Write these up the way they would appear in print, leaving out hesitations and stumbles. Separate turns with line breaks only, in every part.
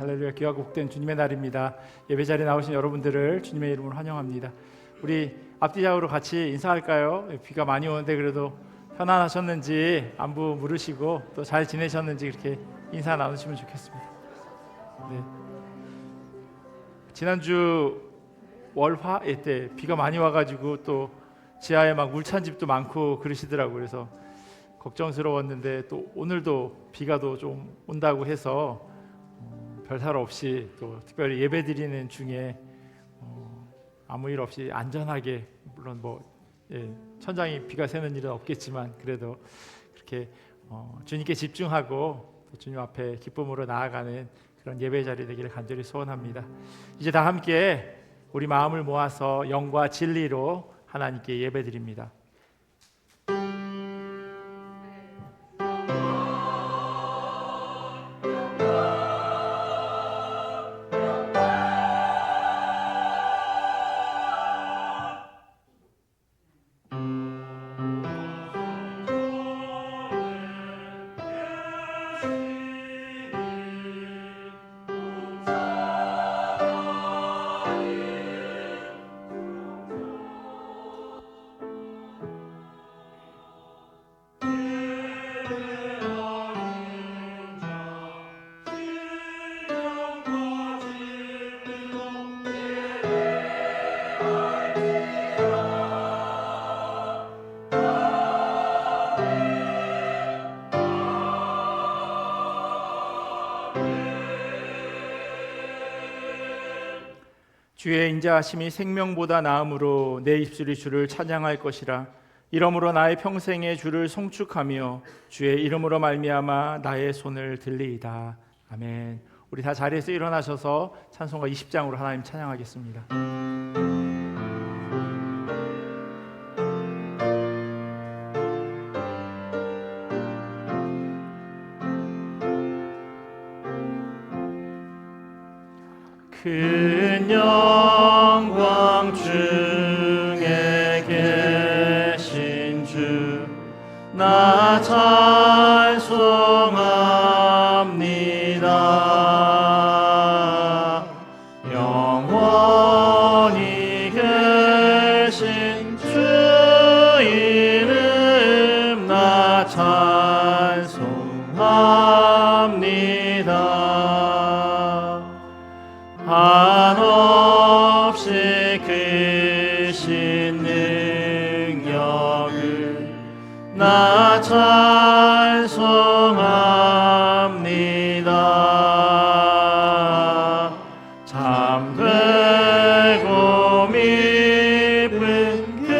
할렐루야. 귀하고 복된 주님의 날입니다. 예배 자리에 나오신 여러분들을 주님의 이름으로 환영합니다. 우리 앞뒤좌우로 같이 인사할까요? 비가 많이 오는데 그래도 편안하셨는지 안부 물으시고 또 잘 지내셨는지 이렇게 인사 나누시면 좋겠습니다. 네. 지난주 월화에 때 비가 많이 와가지고 또 지하에 막 물 찬 집도 많고 그러시더라고요. 그래서 걱정스러웠는데 또 오늘도 비가 또 좀 온다고 해서 별탈 없이 또 특별히 예배 드리는 중에 아무 일 없이 안전하게, 물론 천장이 비가 새는 일은 없겠지만 그래도 그렇게 주님께 집중하고 또 주님 앞에 기쁨으로 나아가는 그런 예배 자리 되기를 간절히 소원합니다. 이제 다 함께 우리 마음을 모아서 영과 진리로 하나님께 예배 드립니다. 주의 인자하심이 생명보다 나음으로 내 입술이 주를 찬양할 것이라. 이러므로 나의 평생에 주를 송축하며 주의 이름으로 말미암아 나의 손을 들리이다. 아멘. 우리 다 자리에서 일어나셔서 찬송가 20장으로 하나님 찬양하겠습니다. 큰 영광 중에 계신 주 나 찬송합니다. 영원히 계신 주 이름 나 찬송합니다. 한없이 크신 능력을 나 찬송합니다. 참되고 미쁜 그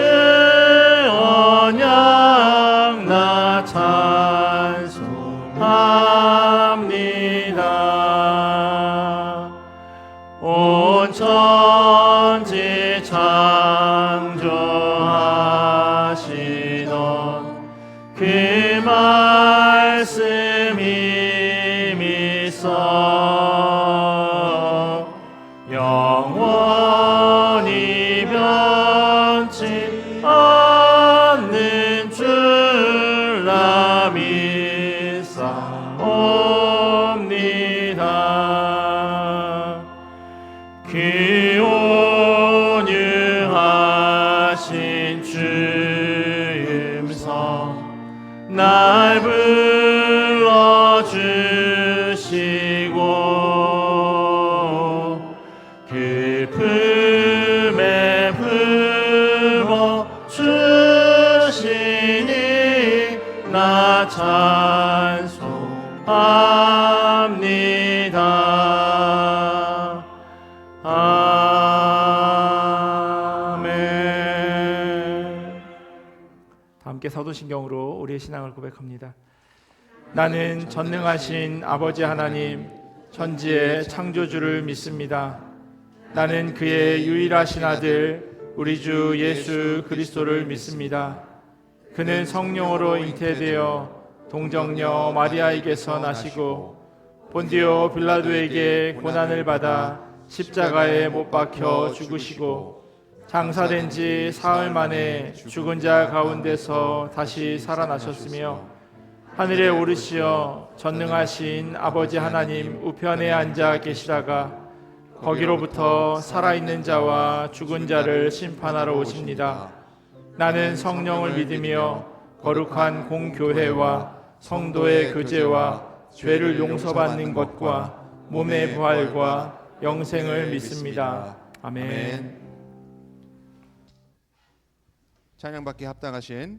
언약 나 찬송합니다. 온 천지 창조하시던 그 말씀 힘이 있어 영원히 변치 않는 줄 나 믿사옵니다. 그 온유하신 주 음성 날 불러주시고 그 품에 품어 주시니 나 찬송합니다. 아멘. 함께 사도신경으로 우리의 신앙을 고백합니다. 나는 전능하신 아버지 하나님 천지의 창조주를 믿습니다. 나는 그의 유일하신 아들 우리 주 예수 그리스도를 믿습니다. 그는 성령으로 잉태되어 동정녀 마리아에게서 나시고 본디오 빌라도에게 고난을 받아 십자가에 못 박혀 죽으시고 장사된 지 사흘 만에 죽은 자 가운데서 다시 살아나셨으며 하늘에 오르시어 전능하신 아버지 하나님 우편에 앉아 계시다가 거기로부터 살아있는 자와 죽은 자를 심판하러 오십니다. 나는 성령을 믿으며 거룩한 공교회와 성도의 교제와 죄를 용서받는 것과 몸의 부활과 영생을 믿습니다. 아멘.
찬양받기 합당하신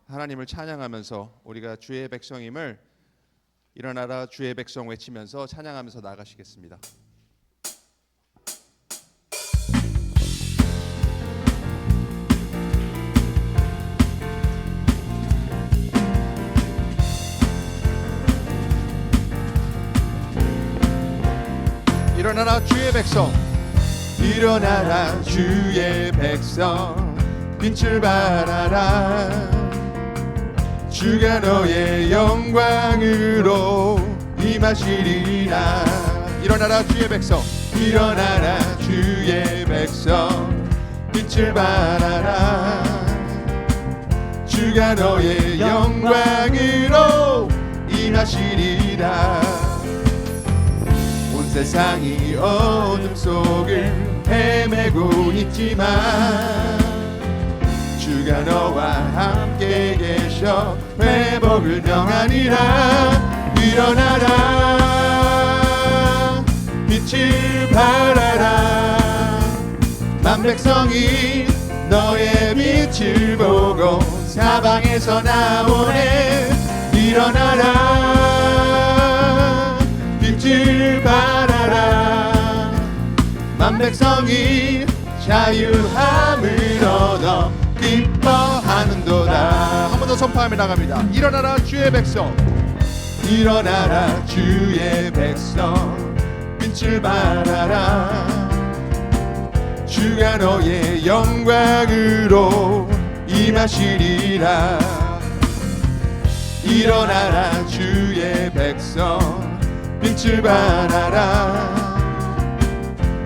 하나님을 찬양하면서 우리가 주의 백성임을 일어나라 주의 백성 외치면서 찬양하면서 나가시겠습니다. 일어나라 주의 백성, 일어나라 주의 백성, 빛을 발하라. 주가 너의 영광으로 임하시리라. 일어나라 주의 백성, 일어나라 주의 백성, 빛을 발하라. 주가 너의 영광으로 임하시리라. 온 세상이 어둠 속을 헤매고 있지만 주가 너와 함께 계셔 회복을 명하니라. 일어나라 빛을 발하라. 만 백성이 너의 빛을 보고 사방에서 나오네. 일어나라 빛을 발하라. 만 백성이 자유함을 얻어 기뻐하는도다. 한 번 더 선포하며 나갑니다. 일어나라 주의 백성, 일어나라 주의 백성, 빛을 발하라. 주가 너의 영광으로 임하시리라. 일어나라 주의 백성, 빛을 발하라.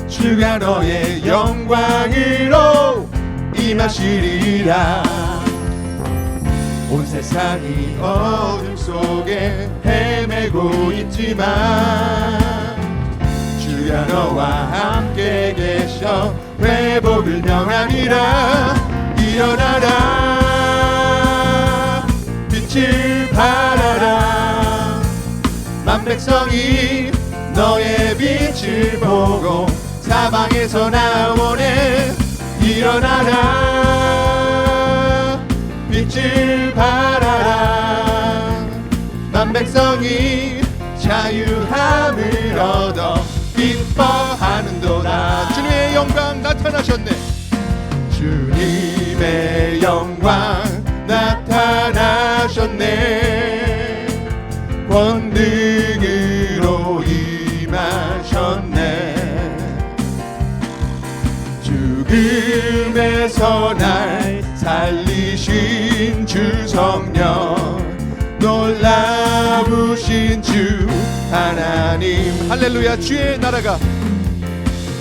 주가 너의 영광으로 임하시리라. 온 세상이 어둠 속에 헤매고 있지만 주가 너와 함께 계셔 회복을 명하니라. 일어나라 빛을 발하라. 만 백성이 너의 빛을 보고 사방에서 나오네. 일어나라 빛을 발하라. 만 백성이 자유함을 얻어 기뻐하는도다. 주님의 영광 나타나셨네. 주님의 영광 나타나셨네. 권능으로 임하셨네. 죽음에서 날 살리신 주 성령, 놀라우신 주 하나님. 할렐루야 주의 나라가,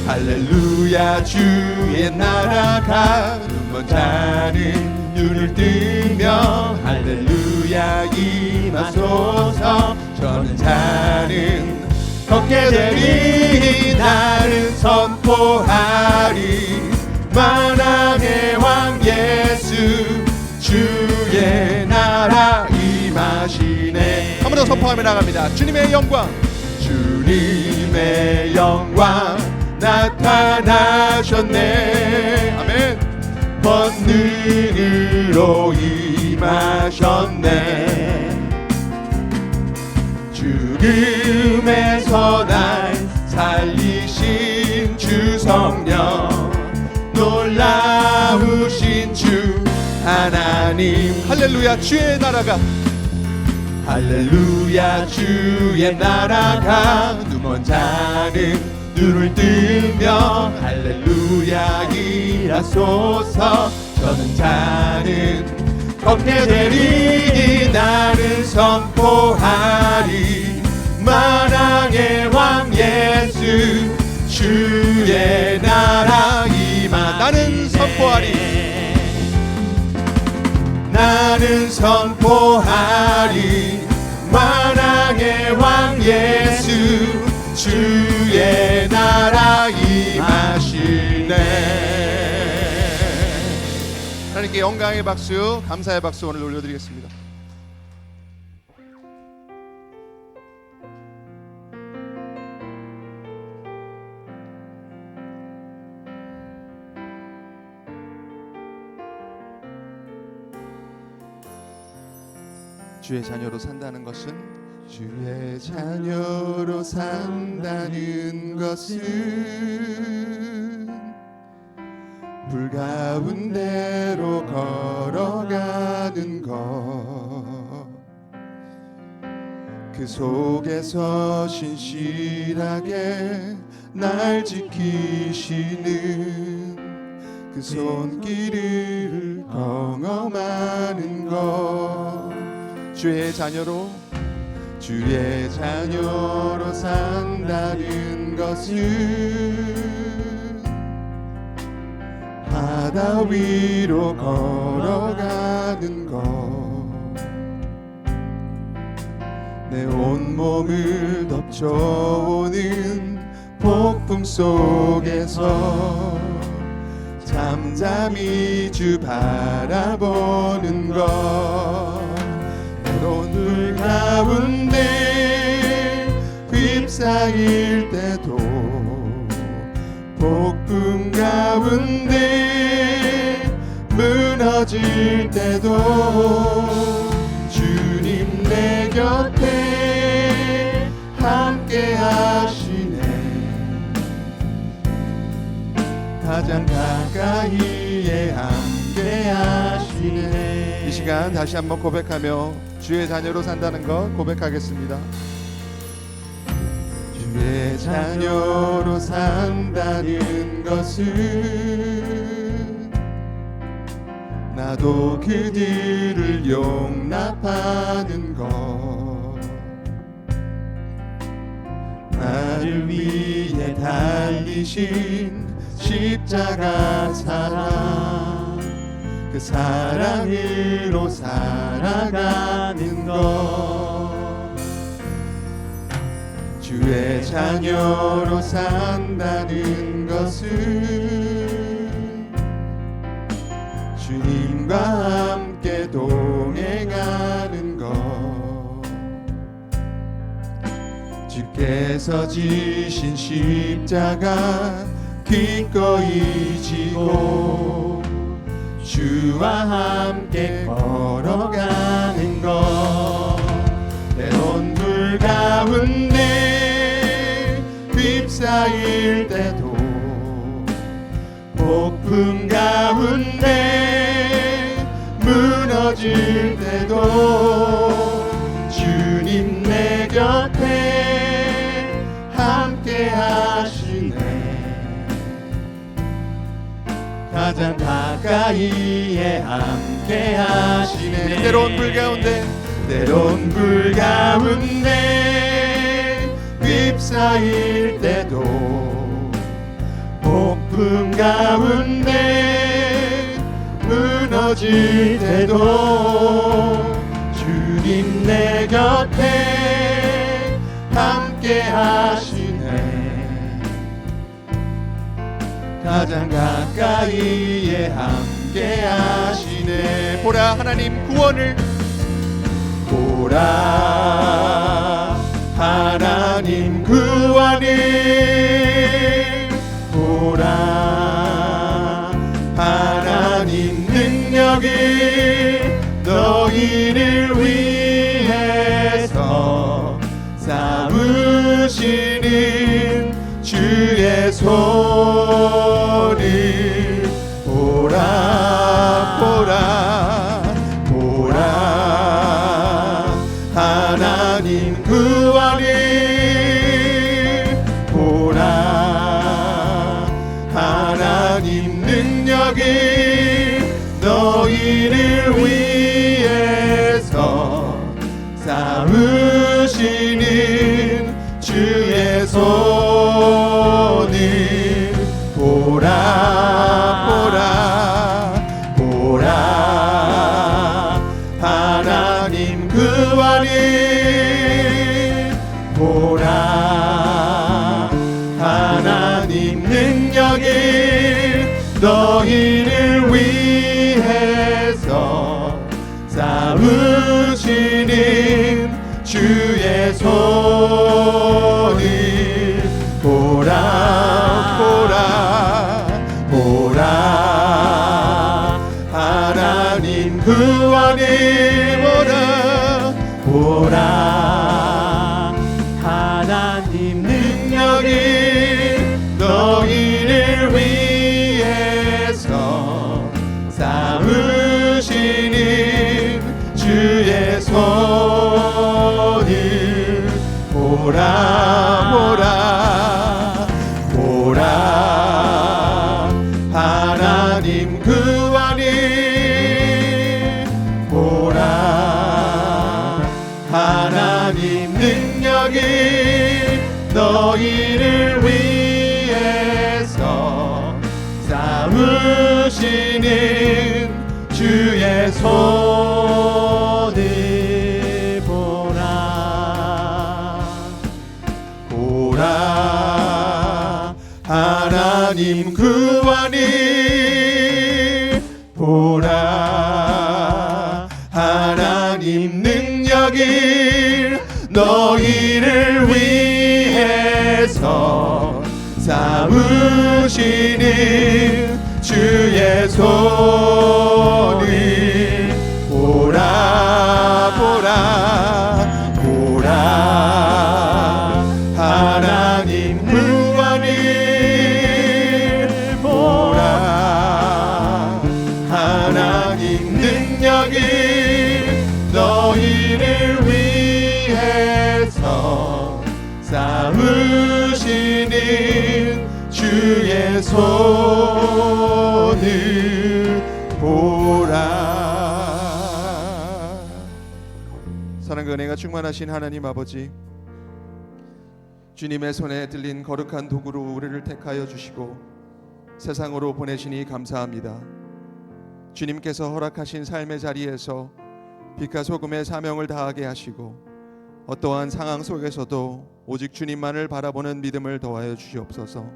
할렐루야 주의 나라가 눈먼 자는 눈을 뜨며 할렐루야 임하소서. 저는 자는 걷게 되리. 나는 선포하리. 만왕의 왕 예수 주의 나라 임하시네. 한 번 더 선포하며 나갑니다. 주님의 영광, 주님의 영광 나타나셨네. 아멘. 권능으로 임하셨네. 죽음에서 날 살리신 주 성령, 놀라우신 주 하나님. 할렐루야 주의 나라가, 할렐루야 주의 나라가 눈먼 자는 눈을 뜨며 할렐루야 일하소서. 저는 자는 걷게 되리. 나는 선포하리. 만왕의 왕 예수 주의 나라 임하. 나는 선포하리. 나는 선포하리. 만왕의 임하시네. 하나님께 영광의 박수, 감사의 박수 오늘 올려드리겠습니다. 주의 자녀로 산다는 것은, 주의 자녀로 산다는 것은 불 가운데로 걸어가는 것, 그 속에서 신실하게 날 지키시는 그 손길을 경험하는 것. 주의 자녀로 산다는 것은 바다 위로 걸어가는 것, 내 온몸을 덮쳐오는 폭풍 속에서 잠잠히 주 바라보는 것, 때론 불 가운데 휩싸일 때도, 폭풍 가운데 무너질 때도 주님 내 곁에 함께 하시네. 가장 가까이에 함께 하시네. 이 시간 다시 한번 고백하며 주의 자녀로 산다는 것 고백하겠습니다. 주의 자녀로 산다는 것은 나도 그들을 용납하는 것, 나를 위해 달리신 십자가 사랑, 그 사랑으로 살아가는 것, 주의 자녀로 산다는 것은 주님과 함께 동행하는 것, 주께서 지신 십자가 기꺼이 지고 주와 함께 걸어가는 것, 때론 불 가운데 휩싸일 때도, 폭풍 가운데 무너질 때도 주님 내 곁에 함께 하시네. 가장 가까이에 함께 하시네. 때론 불 가운데 휩싸일 때도, 폭풍 가운데 무너질 때도 주님 내 곁에 함께 하시네. 가장 가까이에 함께 하시네. 보라 하나님 구원을, 보라 하나님 구원을, 보라 하나님 능력을 너희를 위해서 삼으시는 주의 손을, 보라 보라 보라 하나님 구원을, 보라 하나님 능력을 너희를 위해서 삼으시는 주의 손을, 너희를 위해서 싸우시는 주의 손을 보라 보라 보라 하나님 구원이 보라 보라
하나님
능력이 너희를 위해서 싸우시는 주의 손을 보라 보라 보라 하나님 구원이 보라 하나님 능력이 너희를 위해서 싸우시는 주의 손을 보라 보라 하나님 구원이 보라 하나님 능력이 너희를 위해서 싸우시는 주의 손을 보라 보라 보라 하나님 구원이 보라 하나님 능력이 너희를 위해서 싸우시는 주의 손을 보라. 사랑과 은혜가 충만하신 하나님 아버지, 주님의 손에 들린 거룩한 도구로 우리를 택하여 주시고 세상으로 보내시니 감사합니다. 주님께서 허락하신 삶의 자리에서 빛과 소금의 사명을 다하게 하시고 어떠한 상황 속에서도 오직 주님만을 바라보는 믿음을 더하여 주시옵소서.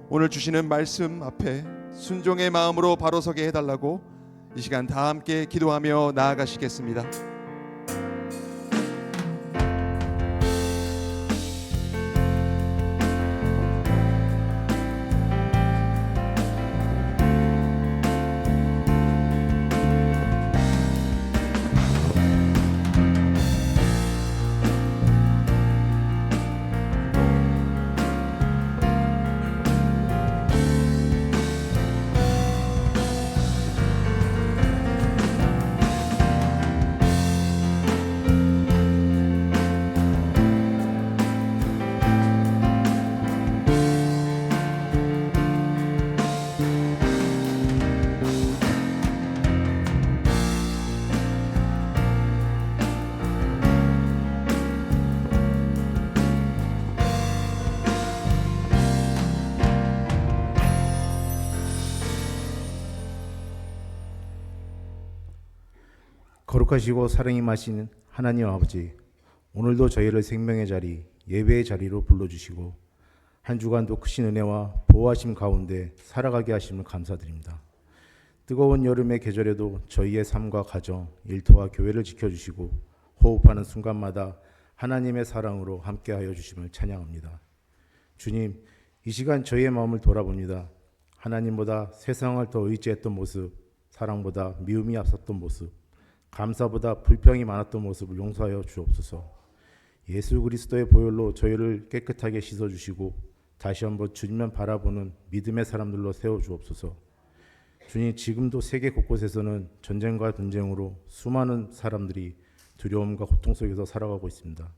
오늘 주시는 말씀 앞에 순종의 마음으로 바로 서게 해달라고 이 시간 다 함께 기도하며 나아가시겠습니다.
거룩하시고 사랑이 마신 하나님 아버지, 오늘도 저희를 생명의 자리, 예배의 자리로 불러주시고 한 주간도 크신 은혜와 보호하심 가운데 살아가게 하심을 감사드립니다. 뜨거운 여름의 계절에도 저희의 삶과 가정, 일터와 교회를 지켜주시고 호흡하는 순간마다 하나님의 사랑으로 함께하여 주심을 찬양합니다. 주님, 이 시간 저희의 마음을 돌아봅니다. 하나님보다 세상을 더 의지했던 모습, 사랑보다 미움이 앞섰던 모습, 감사보다 불평이 많았던 모습을 용서하여 주옵소서. 예수 그리스도의 보혈로 저희를 깨끗하게 씻어주시고 다시 한번 주님만 바라보는 믿음의 사람들로 세워주옵소서. 주님, 지금도 세계 곳곳에서는 전쟁과 분쟁으로 수많은 사람들이 두려움과 고통 속에서 살아가고 있습니다.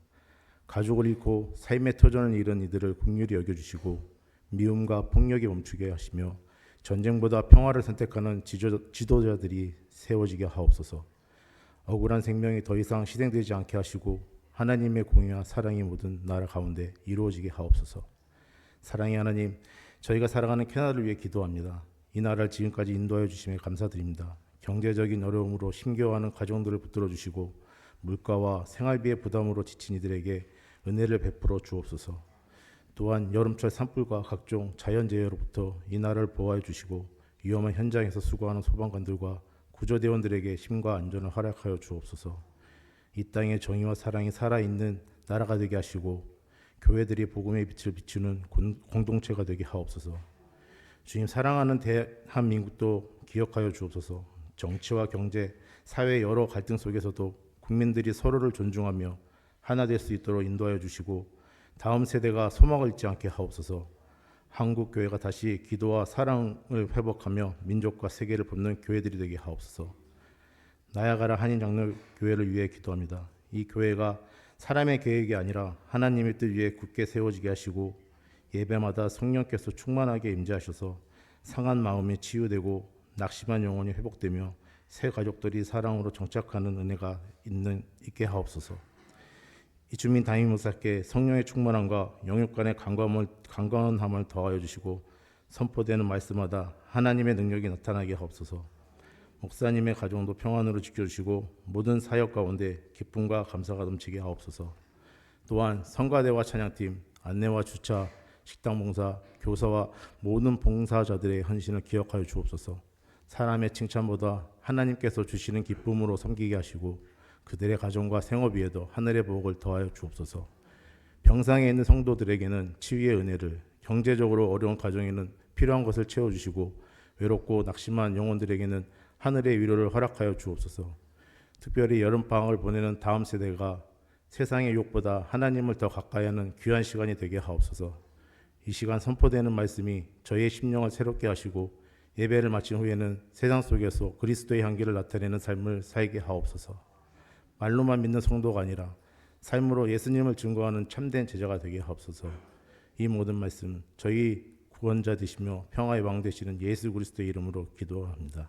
가족을 잃고 삶의 터전을 잃은 이들을 긍휼히 여겨주시고 미움과 폭력이 멈추게 하시며 전쟁보다 평화를 선택하는 지도자들이 세워지게 하옵소서. 억울한 생명이 더 이상 희생되지 않게 하시고 하나님의 공의와 사랑이 모든 나라 가운데 이루어지게 하옵소서. 사랑의 하나님, 저희가 살아가는 캐나다를 위해 기도합니다. 이 나라를 지금까지 인도하여 주심에 감사드립니다. 경제적인 어려움으로 힘겨워하는 가정들을 붙들어 주시고 물가와 생활비의 부담으로 지친 이들에게 은혜를 베풀어 주옵소서. 또한 여름철 산불과 각종 자연재해로부터 이 나라를 보호해 주시고 위험한 현장에서 수고하는 소방관들과 구조대원들에게 힘과 안전을 허락하여 주옵소서. 이 땅에 정의와 사랑이 살아있는 나라가 되게 하시고 교회들이 복음의 빛을 비추는 공동체가 되게 하옵소서. 주님, 사랑하는 대한민국도 기억하여 주옵소서. 정치와 경제, 사회 여러 갈등 속에서도 국민들이 서로를 존중하며 하나 될 수 있도록 인도하여 주시고 다음 세대가 소망을 잊지 않게 하옵소서. 한국 교회가 다시 기도와 사랑을 회복하며 민족과 세계를 돕는 교회들이 되게 하옵소서. 나야가라 한인장로교회를 위해 기도합니다. 이 교회가 사람의 계획이 아니라 하나님의 뜻 위에 굳게 세워지게 하시고 예배마다 성령께서 충만하게 임재하셔서 상한 마음이 치유되고 낙심한 영혼이 회복되며 새 가족들이 사랑으로 정착하는 은혜가 있게 하옵소서. 이주민 담임 목사께 성령의 충만함과 영육 간의 강건함을 더하여 주시고 선포되는 말씀마다 하나님의 능력이 나타나게 하옵소서. 목사님의 가정도 평안으로 지켜주시고 모든 사역 가운데 기쁨과 감사가 넘치게 하옵소서. 또한 성가대와 찬양팀, 안내와 주차, 식당 봉사, 교사와 모든 봉사자들의 헌신을 기억하여 주옵소서. 사람의 칭찬보다 하나님께서 주시는 기쁨으로 섬기게 하시고 그들의 가정과 생업 위에도 하늘의 복을 더하여 주옵소서. 병상에 있는 성도들에게는 치유의 은혜를, 경제적으로 어려운 가정에는 필요한 것을 채워주시고 외롭고 낙심한 영혼들에게는 하늘의 위로를 허락하여 주옵소서. 특별히 여름방학을 보내는 다음 세대가 세상의 유혹보다 하나님을 더 가까이 하는 귀한 시간이 되게 하옵소서. 이 시간 선포되는 말씀이 저희의 심령을 새롭게 하시고 예배를 마친 후에는 세상 속에서 그리스도의 향기를 나타내는 삶을 살게 하옵소서. 말로만 믿는 성도가 아니라 삶으로 예수님을 증거하는 참된 제자가 되게 하옵소서. 이 모든 말씀 저희 구원자 되시며 평화의 왕 되시는 예수 그리스도의 이름으로 기도합니다.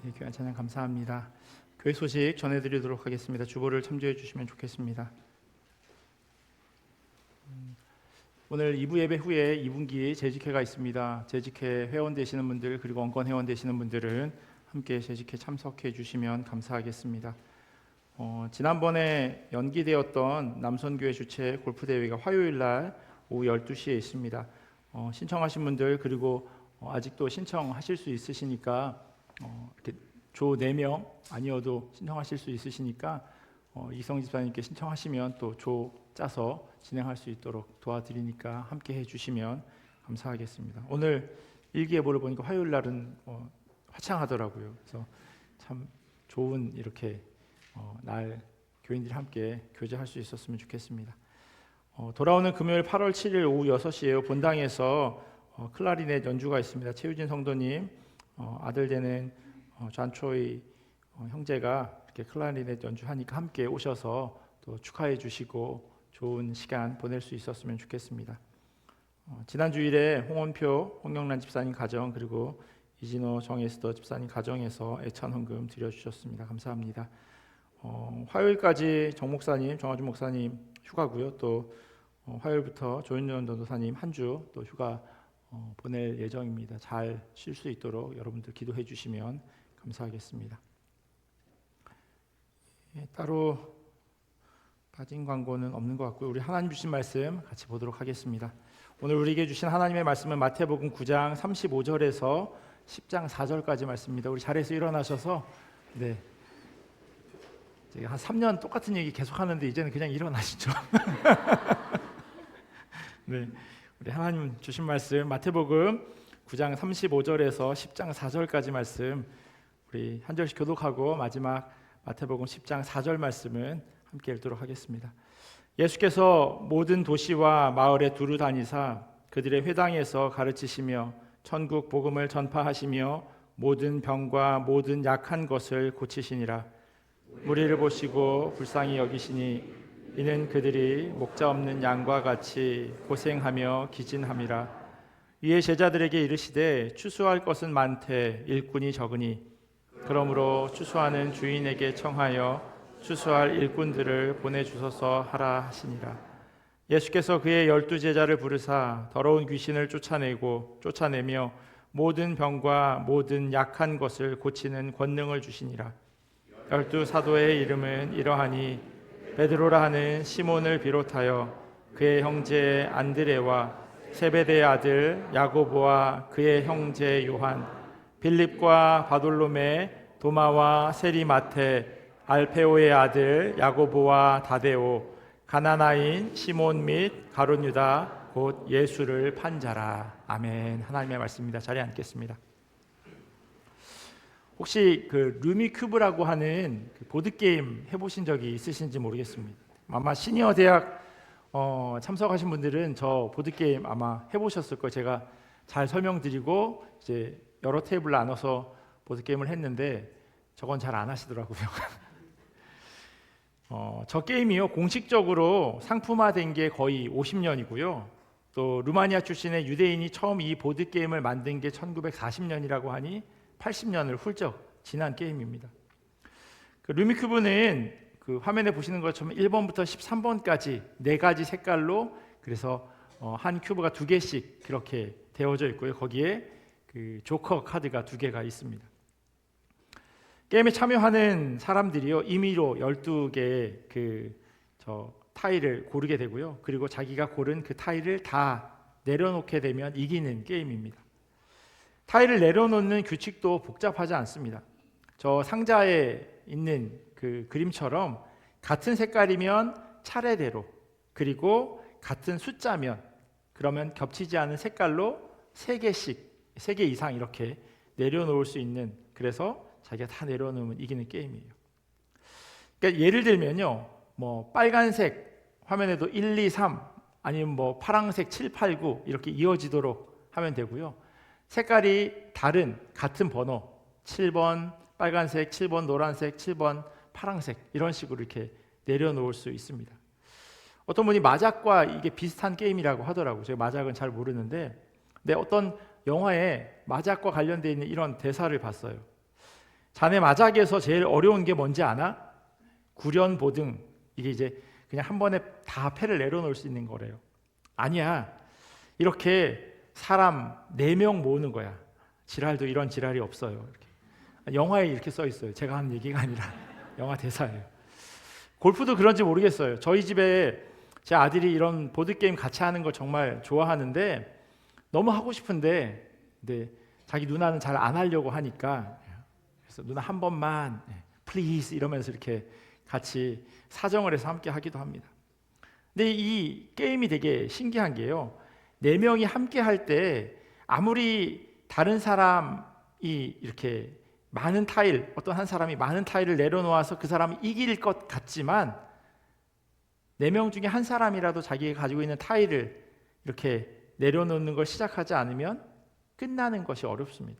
네, 교회 찬양 감사합니다. 교회 소식 전해드리도록 하겠습니다. 주보를 참조해 주시면 좋겠습니다. 오늘 2부 예배 후에 2분기 재직회가 있습니다. 재직회 회원 되시는 분들 그리고 언권 회원 되시는 분들은 함께 재직회 참석해 주시면 감사하겠습니다. 지난번에 연기되었던 남선교회 주최 골프 대회가 화요일 날 오후 12시에 있습니다. 신청하신 분들 그리고 아직도 신청하실 수 있으시니까 이렇게 조 4명 아니어도 신청하실 수 있으시니까 이성 집사님께 신청하시면 또 조 짜서 진행할 수 있도록 도와드리니까 함께 해주시면 감사하겠습니다. 오늘 일기예보를 보니까 화요일 날은 화창하더라고요. 그래서 참 좋은 이렇게 날 교인들이 함께 교제할 수 있었으면 좋겠습니다. 돌아오는 금요일 8월 7일 오후 6시에요. 본당에서 클라리넷 연주가 있습니다. 최유진 성도님 아들 되는 잔초이 형제가 이렇게 클라리넷 연주하니까 함께 오셔서 또 축하해 주시고 좋은 시간 보낼 수 있었으면 좋겠습니다. 지난 주일에 홍원표 홍영란 집사님 가정 그리고 이진호 정에스더 집사님 가정에서 애찬 헌금 드려주셨습니다. 감사합니다. 화요일까지 정 목사님, 정화준 목사님 휴가고요. 또 화요일부터 조윤전 전도사님 한 주 또 휴가 보낼 예정입니다. 잘 쉴 수 있도록 여러분들 기도해 주시면 감사하겠습니다. 따로 빠진 광고는 없는 것 같고요. 우리 하나님 주신 말씀 같이 보도록 하겠습니다. 오늘 우리에게 주신 하나님의 말씀은 마태복음 9장 35절에서 10장 4절까지 말씀입니다. 우리 자리에서 일어나셔서 제가 한 3년 똑같은 얘기 계속 하는데 이제는 그냥 일어나시죠. 네, 우리 하나님 주신 말씀 마태복음 9장 35절에서 10장 4절까지 말씀 우리 한 절씩 교독하고 마지막 마태복음 10장 4절 말씀은 함께 읽도록 하겠습니다. 예수께서 모든 도시와 마을에 두루 다니사 그들의 회당에서 가르치시며 천국 복음을 전파하시며 모든 병과 모든 약한 것을 고치시니라. 무리를 보시고 불쌍히 여기시니 이는 그들이 목자 없는 양과 같이 고생하며 기진함이라. 이에 제자들에게 이르시되 추수할 것은 많되 일꾼이 적으니 그러므로 추수하는 주인에게 청하여 추수할 일꾼들을 보내주소서 하라 하시니라. 예수께서 그의 12제자를 부르사 더러운 귀신을 쫓아내며 모든 병과 모든 약한 것을 고치는 권능을 주시니라. 12 사도의 이름은 이러하니 베드로라 하는 시몬을 비롯하여 그의 형제 안드레와 세베대의 아들 야고보와 그의 형제 요한, 빌립과 바돌로메, 도마와 세리마테, 알페오의 아들 야고보와 다데오, 가나나인 시몬 및 가룟 유다 곧 예수를 판 자라. 아멘. 하나님의 말씀입니다. 자리에 앉겠습니다. 혹시 그 루미큐브라고 하는 그 보드 게임 해보신 적이 있으신지 모르겠습니다. 아마 시니어 대학 참석하신 분들은 저 보드 게임 아마 해보셨을 거예요. 제가 잘 설명드리고 이제 여러 테이블 나눠서 보드 게임을 했는데 저건 잘 안 하시더라고요. 저 게임이요 공식적으로 상품화된 게 거의 50년이고요. 또 루마니아 출신의 유대인이 처음 이 보드 게임을 만든 게 1940년이라고 하니 80년을 훌쩍 지난 게임입니다. 그 루미큐브는 그 화면에 보시는 것처럼 1번부터 13번까지 4가지 색깔로 그래서 한 큐브가 2개씩 그렇게 되어져 있고요. 거기에 그 조커 카드가 2개가 있습니다. 게임에 참여하는 사람들이요 임의로 12개의 그 저 타일을 고르게 되고요. 그리고 자기가 고른 그 타일을 다 내려놓게 되면 이기는 게임입니다. 타일을 내려놓는 규칙도 복잡하지 않습니다. 저 상자에 있는 그 그림처럼 같은 색깔이면 차례대로, 그리고 같은 숫자면 그러면 겹치지 않은 색깔로 3개씩, 3개 이상 이렇게 내려놓을 수 있는, 그래서 자기가 다 내려놓으면 이기는 게임이에요. 그러니까 예를 들면요, 뭐 빨간색 화면에도 1, 2, 3 아니면 뭐 파란색 7, 8, 9 이렇게 이어지도록 하면 되고요. 색깔이 다른 같은 번호 7번 빨간색, 7번 노란색, 7번 파란색 이런 식으로 이렇게 내려놓을 수 있습니다. 어떤 분이 마작과 이게 비슷한 게임이라고 하더라고요. 제가 마작은 잘 모르는데, 근데 어떤 영화에 마작과 관련되어 있는 이런 대사를 봤어요. 자네 마작에서 제일 어려운 게 뭔지 아나? 구련보등. 이게 이제 그냥 한 번에 다 패를 내려놓을 수 있는 거래요. 아니야, 이렇게 사람 4명 모으는 거야. 지랄도 이런 지랄이 없어요. 이렇게. 영화에 이렇게 써 있어요. 제가 하는 얘기가 아니라 영화 대사예요. 골프도 그런지 모르겠어요. 저희 집에 제 아들이 이런 보드게임 같이 하는 걸 정말 좋아하는데 너무 하고 싶은데 근데 자기 누나는 잘 안 하려고 하니까, 그래서 누나 한 번만 플리즈 이러면서 이렇게 같이 사정을 해서 함께 하기도 합니다. 근데 이 게임이 되게 신기한 게요, 4명이 함께 할 때 아무리 다른 사람이 이렇게 많은 타일, 어떤 한 사람이 많은 타일을 내려놓아서 그 사람이 이길 것 같지만 4명 중에 한 사람이라도 자기가 가지고 있는 타일을 이렇게 내려놓는 걸 시작하지 않으면 끝나는 것이 어렵습니다.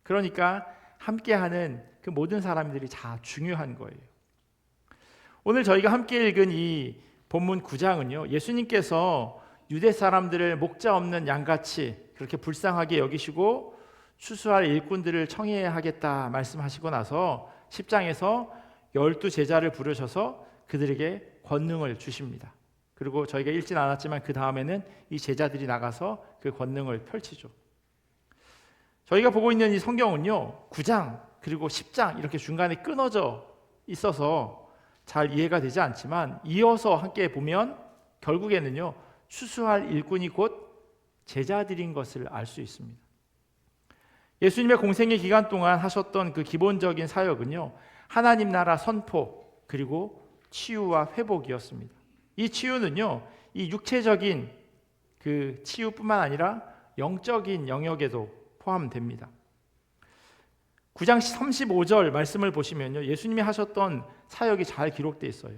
그러니까 함께하는 그 모든 사람들이 다 중요한 거예요. 오늘 저희가 함께 읽은 이 본문 9장은요, 예수님께서 유대 사람들을 목자 없는 양같이 그렇게 불쌍하게 여기시고 추수할 일꾼들을 청해야 하겠다 말씀하시고 나서 10장에서 12 제자를 부르셔서 그들에게 권능을 주십니다. 그리고 저희가 읽진 않았지만 그 다음에는 이 제자들이 나가서 그 권능을 펼치죠. 저희가 보고 있는 이 성경은요, 9장 그리고 10장 이렇게 중간에 끊어져 있어서 잘 이해가 되지 않지만 이어서 함께 보면 결국에는요, 추수할 일꾼이 곧 제자들인 것을 알 수 있습니다. 예수님의 공생의 기간 동안 하셨던 그 기본적인 사역은요, 하나님 나라 선포 그리고 치유와 회복이었습니다. 이 치유는요, 이 육체적인 그 치유뿐만 아니라 영적인 영역에도 포함됩니다. 9장 35절 말씀을 보시면요, 예수님이 하셨던 사역이 잘 기록되어 있어요.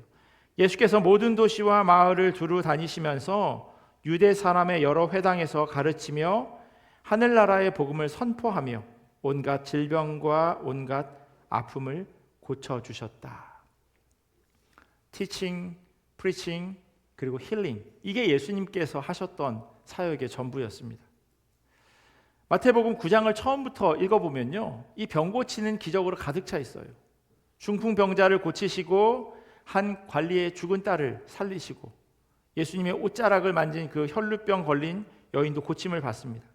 예수께서 모든 도시와 마을을 두루 다니시면서 유대 사람의 여러 회당에서 가르치며 하늘나라의 복음을 선포하며 온갖 질병과 온갖 아픔을 고쳐주셨다. Teaching, Preaching, 그리고 Healing, 이게 예수님께서 하셨던 사역의 전부였습니다. 마태복음 9장을 처음부터 읽어보면요, 이 병 고치는 기적으로 가득 차 있어요. 중풍병자를 고치시고 한 관리의 죽은 딸을 살리시고 예수님의 옷자락을 만진 그 혈루병 걸린 여인도 고침을 받습니다.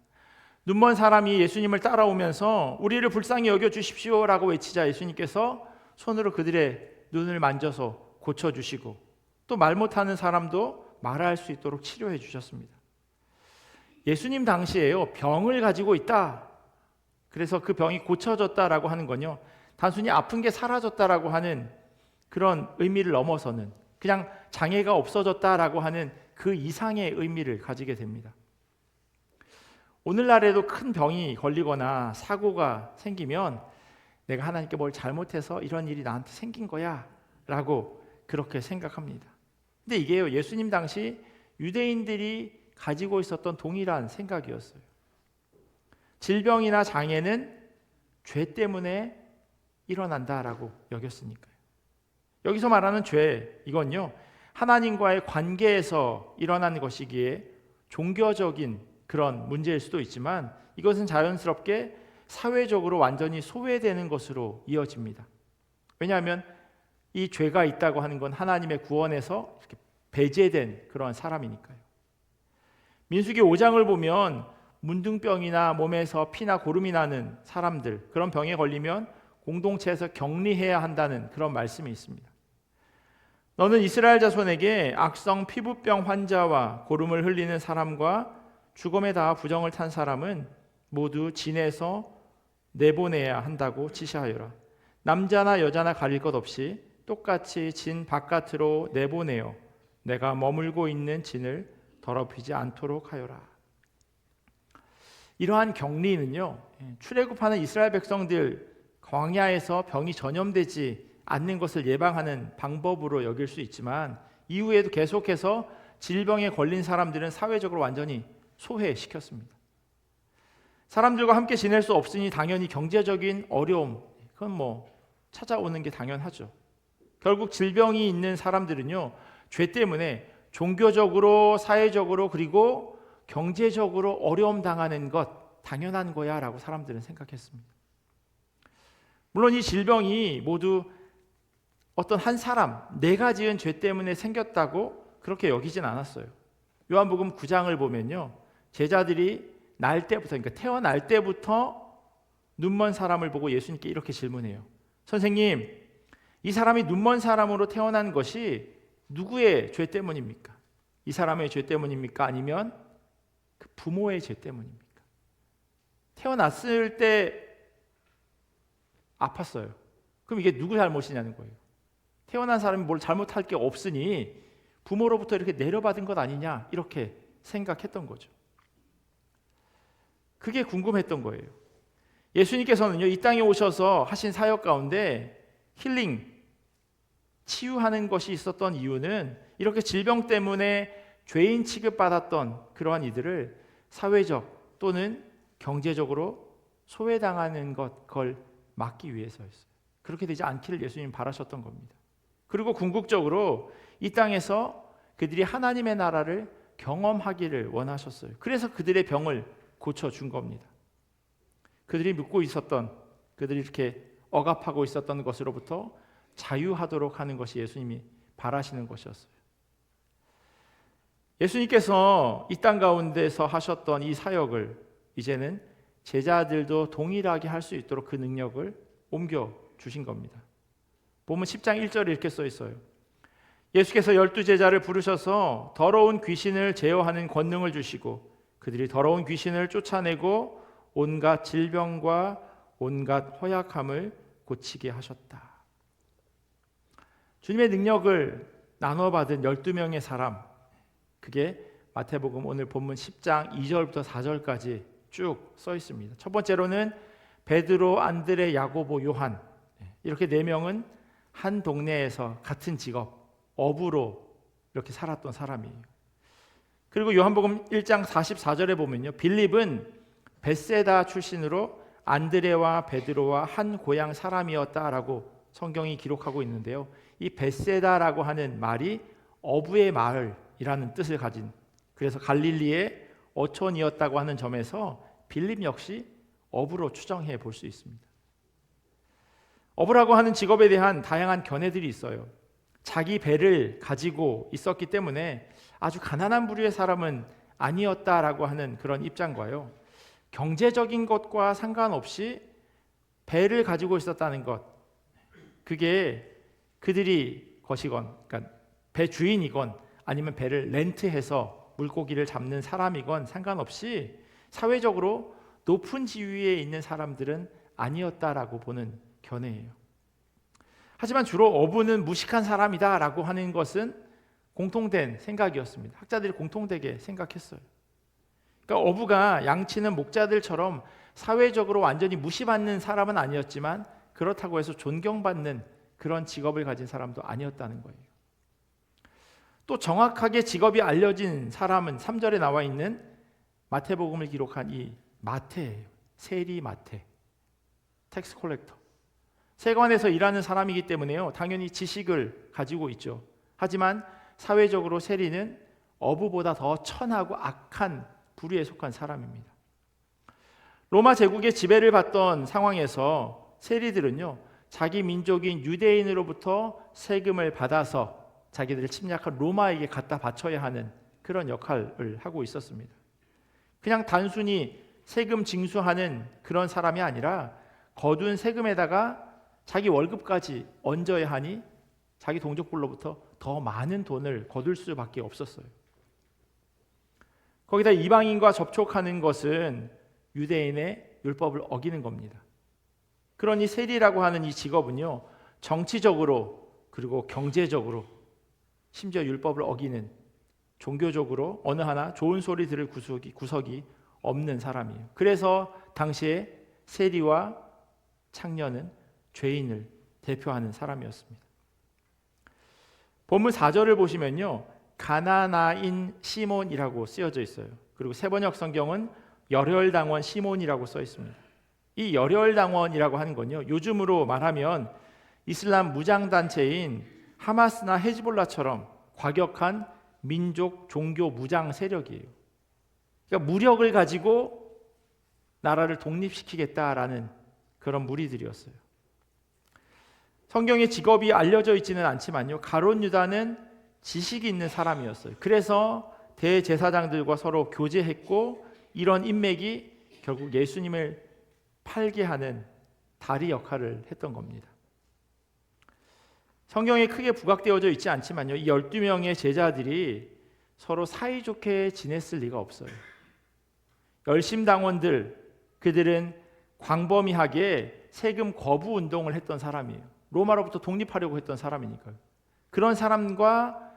눈먼 사람이 예수님을 따라오면서 우리를 불쌍히 여겨주십시오 라고 외치자 예수님께서 손으로 그들의 눈을 만져서 고쳐주시고 또 말 못하는 사람도 말할 수 있도록 치료해 주셨습니다. 예수님 당시에요, 병을 가지고 있다, 그래서 그 병이 고쳐졌다라고 하는 건요, 단순히 아픈 게 사라졌다라고 하는 그런 의미를 넘어서는 그냥 장애가 없어졌다라고 하는 그 이상의 의미를 가지게 됩니다. 오늘날에도 큰 병이 걸리거나 사고가 생기면 내가 하나님께 뭘 잘못해서 이런 일이 나한테 생긴 거야 라고 그렇게 생각합니다. 근데 이게요, 예수님 당시 유대인들이 가지고 있었던 동일한 생각이었어요. 질병이나 장애는 죄 때문에 일어난다라고 여겼으니까요. 여기서 말하는 죄, 이건요, 하나님과의 관계에서 일어나는 것이기에 종교적인 그런 문제일 수도 있지만 이것은 자연스럽게 사회적으로 완전히 소외되는 것으로 이어집니다. 왜냐하면 이 죄가 있다고 하는 건 하나님의 구원에서 이렇게 배제된 그런 사람이니까요. 민수기 5장을 보면 문둥병이나 몸에서 피나 고름이 나는 사람들, 그런 병에 걸리면 공동체에서 격리해야 한다는 그런 말씀이 있습니다. 너는 이스라엘 자손에게 악성 피부병 환자와 고름을 흘리는 사람과 죽음에 닿아 부정을 탄 사람은 모두 진에서 내보내야 한다고 지시하여라. 남자나 여자나 가릴 것 없이 똑같이 진 바깥으로 내보내어 내가 머물고 있는 진을 더럽히지 않도록 하여라. 이러한 격리는요, 출애굽하는 이스라엘 백성들 광야에서 병이 전염되지 않는 것을 예방하는 방법으로 여길 수 있지만 이후에도 계속해서 질병에 걸린 사람들은 사회적으로 완전히 소외시켰습니다. 사람들과 함께 지낼 수 없으니 당연히 경제적인 어려움, 그건 뭐 찾아오는 게 당연하죠. 결국 질병이 있는 사람들은요, 죄 때문에 종교적으로, 사회적으로, 그리고 경제적으로 어려움 당하는 것 당연한 거야 라고 사람들은 생각했습니다. 물론 이 질병이 모두 어떤 한 사람, 내가 지은 죄 때문에 생겼다고 그렇게 여기진 않았어요. 요한복음 9장을 보면요, 제자들이 날 때부터, 그러니까 태어날 때부터 눈먼 사람을 보고 예수님께 이렇게 질문해요. 선생님, 이 사람이 눈먼 사람으로 태어난 것이 누구의 죄 때문입니까? 이 사람의 죄 때문입니까? 아니면 그 부모의 죄 때문입니까? 태어났을 때 아팠어요. 그럼 이게 누구 잘못이냐는 거예요. 태어난 사람이 뭘 잘못할 게 없으니 부모로부터 이렇게 내려받은 것 아니냐, 이렇게 생각했던 거죠. 그게 궁금했던 거예요. 예수님께서는요, 이 땅에 오셔서 하신 사역 가운데 힐링, 치유하는 것이 있었던 이유는 이렇게 질병 때문에 죄인 취급받았던 그러한 이들을 사회적 또는 경제적으로 소외당하는 그걸 막기 위해서였어요. 그렇게 되지 않기를 예수님 바라셨던 겁니다. 그리고 궁극적으로 이 땅에서 그들이 하나님의 나라를 경험하기를 원하셨어요. 그래서 그들의 병을 고쳐준 겁니다. 그들이 묻고 있었던, 그들이 이렇게 억압하고 있었던 것으로부터 자유하도록 하는 것이 예수님이 바라시는 것이었어요. 예수님께서 이 땅 가운데서 하셨던 이 사역을 이제는 제자들도 동일하게 할 수 있도록 그 능력을 옮겨 주신 겁니다. 보면 10장 1절에 이렇게 써 있어요. 예수께서 12제자를 부르셔서 더러운 귀신을 제어하는 권능을 주시고 그들이 더러운 귀신을 쫓아내고 온갖 질병과 온갖 허약함을 고치게 하셨다. 주님의 능력을 나눠 받은 12명의 사람, 그게 마태복음 오늘 본문 10장 2절부터 4절까지 쭉 써 있습니다. 첫 번째로는 베드로, 안드레, 야고보, 요한, 이렇게 4명은 한 동네에서 같은 직업, 어부로 이렇게 살았던 사람이에요. 그리고 요한복음 1장 44절에 보면요, 빌립은 벳세다 출신으로 안드레와 베드로와 한 고향 사람이었다라고 성경이 기록하고 있는데요, 이 벳세다라고 하는 말이 어부의 마을이라는 뜻을 가진, 그래서 갈릴리의 어촌이었다고 하는 점에서 빌립 역시 어부로 추정해 볼 수 있습니다. 어부라고 하는 직업에 대한 다양한 견해들이 있어요. 자기 배를 가지고 있었기 때문에 아주 가난한 부류의 사람은 아니었다라고 하는 그런 입장과요, 경제적인 것과 상관없이 배를 가지고 있었다는 것, 그게 그들이 것이건, 그러니까 배 주인이건 아니면 배를 렌트해서 물고기를 잡는 사람이건 상관없이 사회적으로 높은 지위에 있는 사람들은 아니었다라고 보는 견해예요. 하지만 주로 어부는 무식한 사람이다라고 하는 것은 공통된 생각이었습니다. 학자들이 공통되게 생각했어요. 그러니까 어부가 양치는 목자들처럼 사회적으로 완전히 무시받는 사람은 아니었지만 그렇다고 해서 존경받는 그런 직업을 가진 사람도 아니었다는 거예요. 또 정확하게 직업이 알려진 사람은 3절에 나와 있는 마태복음을 기록한 이 마태예요. 세리 마태, 텍스 콜렉터. 세관에서 일하는 사람이기 때문에요, 당연히 지식을 가지고 있죠. 하지만 사회적으로 세리는 어부보다 더 천하고 악한 부류에 속한 사람입니다. 로마 제국의 지배를 받던 상황에서 세리들은요, 자기 민족인 유대인으로부터 세금을 받아서 자기들을 침략한 로마에게 갖다 바쳐야 하는 그런 역할을 하고 있었습니다. 그냥 단순히 세금 징수하는 그런 사람이 아니라 거둔 세금에다가 자기 월급까지 얹어야 하니 자기 동족들로부터 더 많은 돈을 거둘 수밖에 없었어요. 거기다 이방인과 접촉하는 것은 유대인의 율법을 어기는 겁니다. 그러니 세리라고 하는 이 직업은요, 정치적으로 그리고 경제적으로 심지어 율법을 어기는, 종교적으로 어느 하나 좋은 소리 들을 구석이 없는 사람이에요. 그래서 당시에 세리와 창녀는 죄인을 대표하는 사람이었습니다. 본문 4절을 보시면요, 가나나인 시몬이라고 쓰여져 있어요. 그리고 세번역 성경은 열혈당원 시몬이라고 써 있습니다. 이 열혈당원이라고 하는 건요, 요즘으로 말하면 이슬람 무장단체인 하마스나 헤즈볼라처럼 과격한 민족 종교 무장 세력이에요. 그러니까 무력을 가지고 나라를 독립시키겠다라는 그런 무리들이었어요. 성경에 직업이 알려져 있지는 않지만요, 가룟 유다는 지식이 있는 사람이었어요. 그래서 대제사장들과 서로 교제했고, 이런 인맥이 결국 예수님을 팔게 하는 다리 역할을 했던 겁니다. 성경에 크게 부각되어져 있지 않지만요, 이 12명의 제자들이 서로 사이좋게 지냈을 리가 없어요. 열심당원들, 그들은 광범위하게 세금 거부 운동을 했던 사람이에요. 로마로부터 독립하려고 했던 사람이니까요. 그런 사람과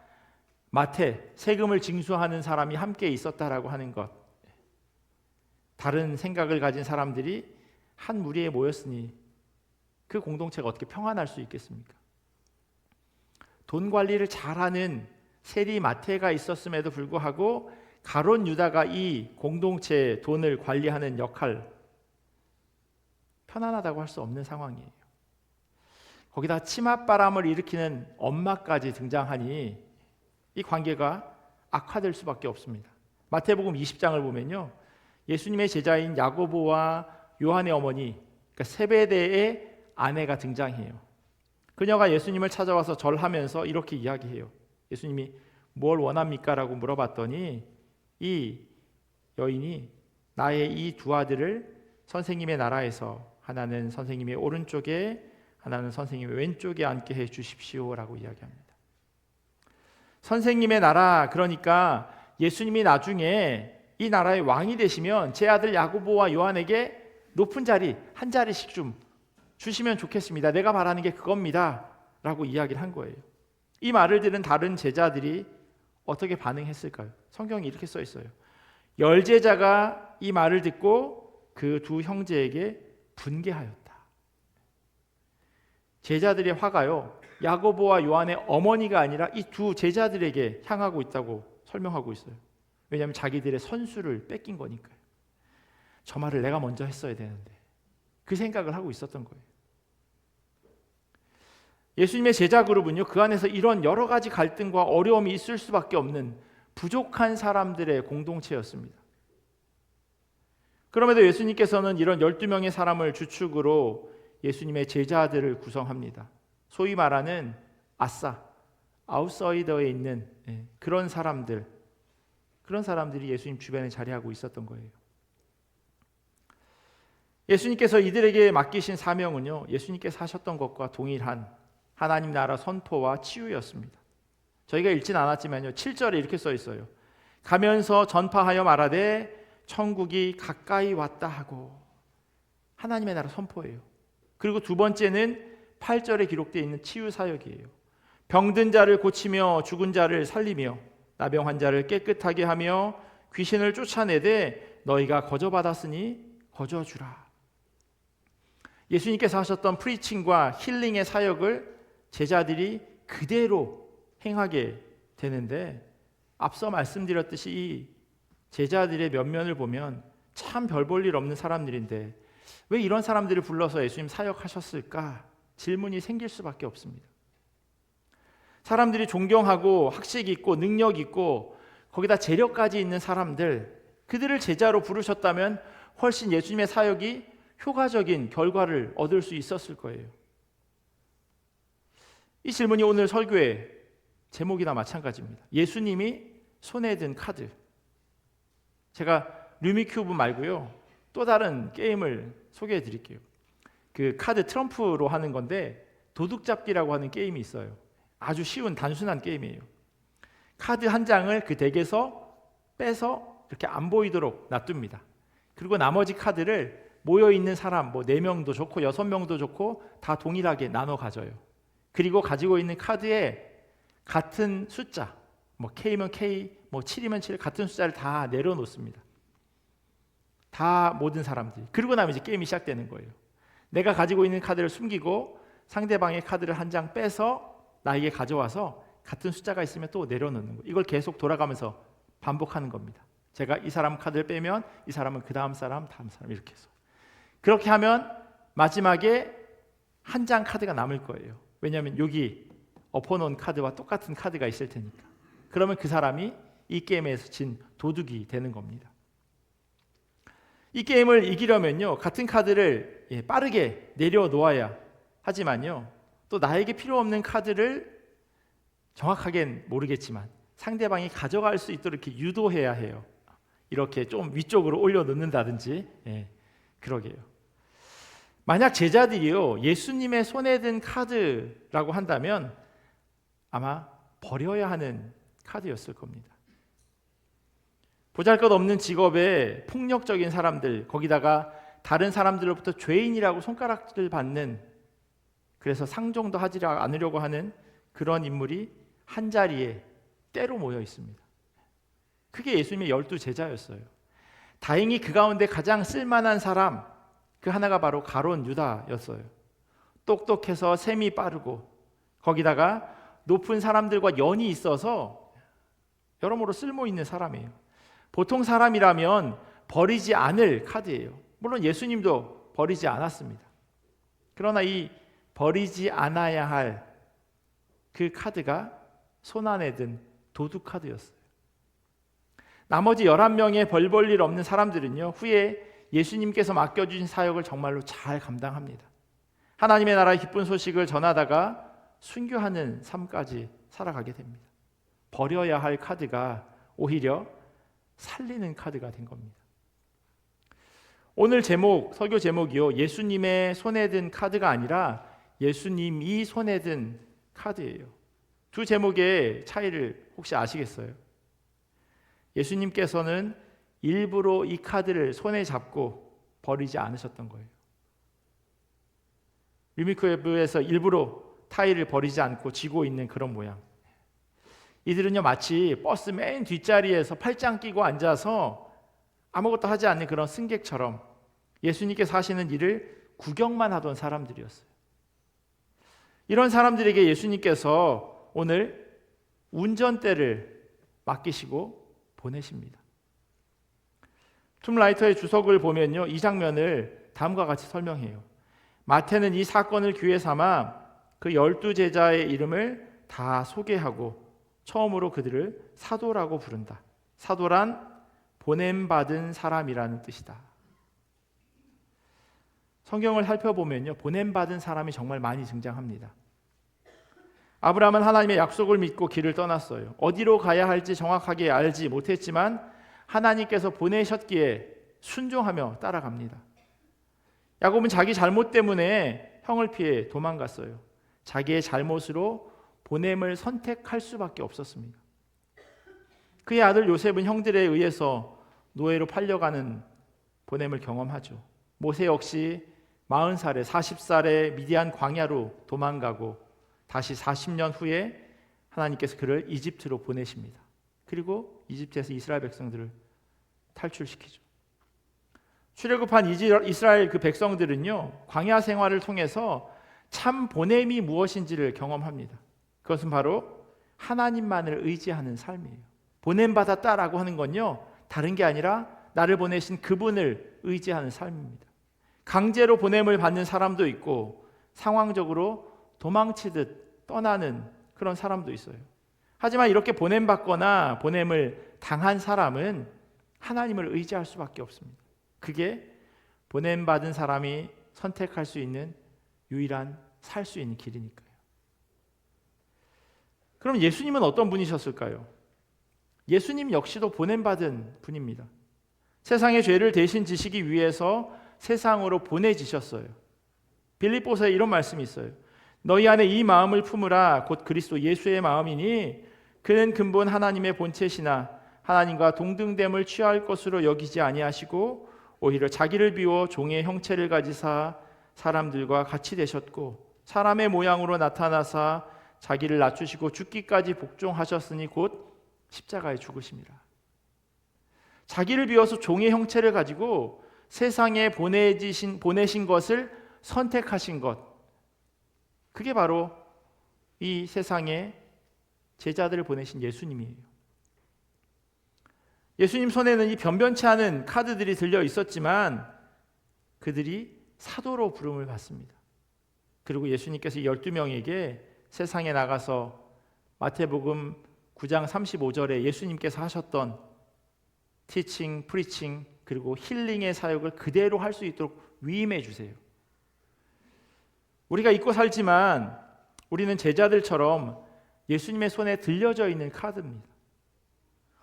마태, 세금을 징수하는 사람이 함께 있었다라고 하는 것, 다른 생각을 가진 사람들이 한 무리에 모였으니 그 공동체가 어떻게 평안할 수 있겠습니까? 돈 관리를 잘하는 세리 마태가 있었음에도 불구하고 가룟 유다가 이 공동체의 돈을 관리하는 역할, 편안하다고 할 수 없는 상황이에요. 거기다 치맛바람을 일으키는 엄마까지 등장하니 이 관계가 악화될 수밖에 없습니다. 마태복음 20장을 보면요, 예수님의 제자인 야고보와 요한의 어머니, 그러니까 세베대의 아내가 등장해요. 그녀가 예수님을 찾아와서 절하면서 이렇게 이야기해요. 예수님이 뭘 원합니까? 라고 물어봤더니 이 여인이 나의 이 두 아들을 선생님의 나라에서 하나는 선생님의 오른쪽에 하나는 선생님의 왼쪽에 앉게 해 주십시오 라고 이야기합니다. 선생님의 나라, 그러니까 예수님이 나중에 이 나라의 왕이 되시면 제 아들 야고보와 요한에게 높은 자리 한 자리씩 좀 주시면 좋겠습니다. 내가 바라는 게 그겁니다 라고 이야기를 한 거예요. 이 말을 들은 다른 제자들이 어떻게 반응했을까요? 성경이 이렇게 써 있어요. 열제자가 이 말을 듣고 그 두 형제에게 분개하였다. 제자들의 화가요, 야고보와 요한의 어머니가 아니라 이 두 제자들에게 향하고 있다고 설명하고 있어요. 왜냐하면 자기들의 선수를 뺏긴 거니까요. 저 말을 내가 먼저 했어야 되는데, 그 생각을 하고 있었던 거예요. 예수님의 제자 그룹은요, 그 안에서 이런 여러 가지 갈등과 어려움이 있을 수밖에 없는 부족한 사람들의 공동체였습니다. 그럼에도 예수님께서는 이런 12명의 사람을 주축으로 예수님의 제자들을 구성합니다. 소위 말하는 아싸, 아웃사이더에 있는 그런 사람들이 예수님 주변에 자리하고 있었던 거예요. 예수님께서 이들에게 맡기신 사명은요, 예수님께서 하셨던 것과 동일한 하나님 나라 선포와 치유였습니다. 저희가 읽진 않았지만요, 7절에 이렇게 써 있어요. 가면서 전파하여 말하되 천국이 가까이 왔다 하고, 하나님의 나라 선포예요. 그리고 두 번째는 8절에 기록되어 있는 치유 사역이에요. 병든 자를 고치며 죽은 자를 살리며 나병 환자를 깨끗하게 하며 귀신을 쫓아내되 너희가 거저받았으니 거저주라. 예수님께서 하셨던 프리칭과 힐링의 사역을 제자들이 그대로 행하게 되는데, 앞서 말씀드렸듯이 이 제자들의 면면을 보면 참 별 볼 일 없는 사람들인데 왜 이런 사람들을 불러서 예수님 사역하셨을까? 질문이 생길 수밖에 없습니다. 사람들이 존경하고 학식 있고 능력 있고 거기다 재력까지 있는 사람들, 그들을 제자로 부르셨다면 훨씬 예수님의 사역이 효과적인 결과를 얻을 수 있었을 거예요. 이 질문이 오늘 설교의 제목이나 마찬가지입니다. 예수님이 손에 든 카드. 제가 루미큐브 말고요, 또 다른 게임을 소개해 드릴게요. 그 카드 트럼프로 하는 건데 도둑잡기라고 하는 게임이 있어요. 아주 쉬운 단순한 게임이에요. 카드 한 장을 그 덱에서 빼서 이렇게 안 보이도록 놔둡니다. 그리고 나머지 카드를 모여 있는 사람 뭐 4명도 좋고 6명도 좋고 다 동일하게 나눠 가져요. 그리고 가지고 있는 카드에 같은 숫자, 뭐 K면 K, 뭐 7이면 7 같은 숫자를 다 내려놓습니다. 다 모든 사람들이. 그리고 나면 이제 게임이 시작되는 거예요. 내가 가지고 있는 카드를 숨기고 상대방의 카드를 한 장 빼서 나에게 가져와서 같은 숫자가 있으면 또 내려놓는 거예요. 이걸 계속 돌아가면서 반복하는 겁니다. 제가 이 사람 카드를 빼면 이 사람은 그 다음 사람 이렇게 해서 그렇게 하면 마지막에 한 장 카드가 남을 거예요. 왜냐하면 여기 엎어놓은 카드와 똑같은 카드가 있을 테니까. 그러면 그 사람이 이 게임에서 진 도둑이 되는 겁니다. 이 게임을 이기려면요, 같은 카드를 빠르게 내려놓아야 하지만요, 또 나에게 필요 없는 카드를 정확하게는 모르겠지만 상대방이 가져갈 수 있도록 이렇게 유도해야 해요. 이렇게 좀 위쪽으로 올려놓는다든지. 그러게요. 만약 제자들이요, 예수님의 손에 든 카드라고 한다면 아마 버려야 하는 카드였을 겁니다. 보잘것없는 직업에 폭력적인 사람들, 거기다가 다른 사람들로부터 죄인이라고 손가락질 받는, 그래서 상종도 하지 않으려고 하는 그런 인물이 한 자리에 때로 모여 있습니다. 그게 예수님의 12 제자였어요. 다행히 그 가운데 가장 쓸만한 사람, 그 하나가 바로 가룟 유다였어요. 똑똑해서 셈이 빠르고 거기다가 높은 사람들과 연이 있어서 여러모로 쓸모 있는 사람이에요. 보통 사람이라면 버리지 않을 카드예요. 물론 예수님도 버리지 않았습니다. 그러나 이 버리지 않아야 할 그 카드가 손안에 든 도둑 카드였어요. 나머지 11명의 벌 볼 일 없는 사람들은요, 후에 예수님께서 맡겨주신 사역을 정말로 잘 감당합니다. 하나님의 나라의 기쁜 소식을 전하다가 순교하는 삶까지 살아가게 됩니다. 버려야 할 카드가 오히려 살리는 카드가 된 겁니다. 오늘 설교 제목이요, 예수님의 손에 든 카드가 아니라 예수님이 손에 든 카드예요. 두 제목의 차이를 혹시 아시겠어요? 예수님께서는 일부러 이 카드를 손에 잡고 버리지 않으셨던 거예요. 뮤니크웨브에서 일부러 타일을 버리지 않고 쥐고 있는 그런 모양. 이들은요, 마치 버스 맨 뒷자리에서 팔짱 끼고 앉아서 아무것도 하지 않는 그런 승객처럼 예수님께서 하시는 일을 구경만 하던 사람들이었어요. 이런 사람들에게 예수님께서 오늘 운전대를 맡기시고 보내십니다. 툼라이터의 주석을 보면요, 이 장면을 다음과 같이 설명해요. 마태는 이 사건을 기회 삼아 그 12 제자의 이름을 다 소개하고 처음으로 그들을 사도라고 부른다. 사도란 보냄받은 사람이라는 뜻이다. 성경을 살펴보면요, 보냄받은 사람이 정말 많이 등장합니다. 아브라함은 하나님의 약속을 믿고 길을 떠났어요. 어디로 가야 할지 정확하게 알지 못했지만 하나님께서 보내셨기에 순종하며 따라갑니다. 야곱은 자기 잘못 때문에 형을 피해 도망갔어요. 자기의 잘못으로 보냄을 선택할 수밖에 없었습니다. 그의 아들 요셉은 형들에 의해서 노예로 팔려가는 보냄을 경험하죠. 모세 역시 40살에 40살에 미디안 광야로 도망가고 다시 40년 후에 하나님께서 그를 이집트로 보내십니다. 그리고 이집트에서 이스라엘 백성들을 탈출시키죠. 출애굽한 이스라엘 그 백성들은요, 광야 생활을 통해서 참 보냄이 무엇인지를 경험합니다. 그것은 바로 하나님만을 의지하는 삶이에요. 보냄받았다라고 하는 건요, 다른 게 아니라 나를 보내신 그분을 의지하는 삶입니다. 강제로 보냄을 받는 사람도 있고 상황적으로 도망치듯 떠나는 그런 사람도 있어요. 하지만 이렇게 보냄받거나 보냄을 당한 사람은 하나님을 의지할 수밖에 없습니다. 그게 보냄받은 사람이 선택할 수 있는 유일한 살 수 있는 길이니까요. 그럼 예수님은 어떤 분이셨을까요? 예수님 역시도 보냄받은 분입니다. 세상의 죄를 대신 지시기 위해서 세상으로 보내지셨어요. 빌립보서에 이런 말씀이 있어요. 너희 안에 이 마음을 품으라. 곧 그리스도 예수의 마음이니 그는 근본 하나님의 본체시나 하나님과 동등됨을 취할 것으로 여기지 아니하시고 오히려 자기를 비워 종의 형체를 가지사 사람들과 같이 되셨고 사람의 모양으로 나타나사 자기를 낮추시고 죽기까지 복종하셨으니 곧 십자가에 죽으심이라. 자기를 비워서 종의 형체를 가지고 세상에 보내신 것을 선택하신 것, 그게 바로 이 세상에 제자들을 보내신 예수님이에요. 예수님 손에는 이 변변치 않은 카드들이 들려 있었지만 그들이 사도로 부름을 받습니다. 그리고 예수님께서 12명에게 세상에 나가서 마태복음 9장 35절에 예수님께서 하셨던 티칭, 프리칭 그리고 힐링의 사역을 그대로 할 수 있도록 위임해 주세요. 우리가 잊고 살지만 우리는 제자들처럼 예수님의 손에 들려져 있는 카드입니다.